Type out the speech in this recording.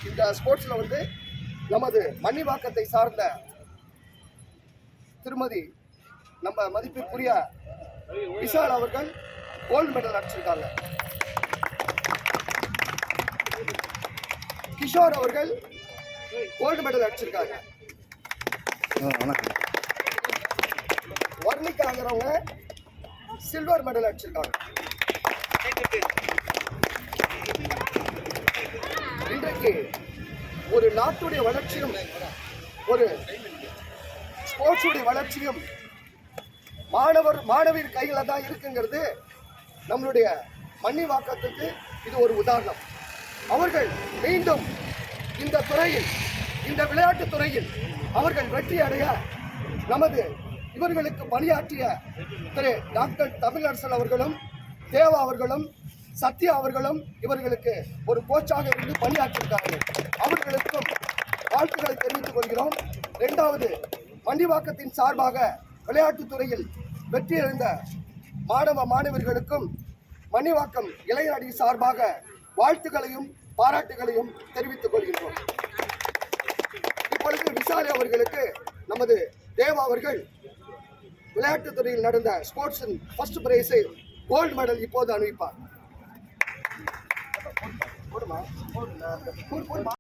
இந்த ஸ்போர்ட்ஸில் வந்து நமது மன்னிவாக்கத்தை சார்ந்த திருமதி நம்ம மதிப்பிற்குரிய விஷால் அவர்கள் கோல்டு மெடல் அடிச்சிருக்காங்க. கிஷோர் அவர்கள் கோல்டு மெடல் அடிச்சிருக்காங்க. வர்ணிக்காங்கிறவங்க சில்வர் மெடல் அடிச்சிருக்காங்க. இன்றைக்கு ஒரு நாட்டுடைய வளர்ச்சியும் ஒரு ஸ்போர்ட்ஸுடைய வளர்ச்சியும் மாணவியர் கையில் தான் இருக்குங்கிறது நம்மளுடைய மன்னிவாக்கத்துக்கு இது ஒரு உதாரணம். அவர்கள் மீண்டும் இந்த துறையில், இந்த விளையாட்டு துறையில் அவர்கள் வெற்றி அடைய நமது இவர்களுக்கு பணியாற்றிய திரு டாக்டர் தமிழரசன் அவர்களும், தேவா அவர்களும், சத்யா அவர்களும் இவர்களுக்கு ஒரு கோச்சாக இருந்து பணியாற்றியிருக்கார்கள். அவர்களுக்கும் வாழ்த்துக்களை தெரிவித்துக் கொள்கிறோம். இரண்டாவது, மன்னிவாக்கத்தின் சார்பாக விளையாட்டுத் துறையில் வெற்றி அடைந்த மாணவர்களுக்கும் மன்னிவாக்கம் இளைஞர் அணி சார்பாக வாழ்த்துக்களையும் பாராட்டுகளையும் தெரிவித்துக் கொள்கின்றோம். இப்பொழுது விஷால் அவர்களுக்கு நமது தேவா அவர்கள் விளையாட்டுத் துறையில் நடந்த ஸ்போர்ட்ஸின் ஃபர்ஸ்ட் பிரைஸை கோல்டு மெடல் இப்போது அணிவிப்பார்.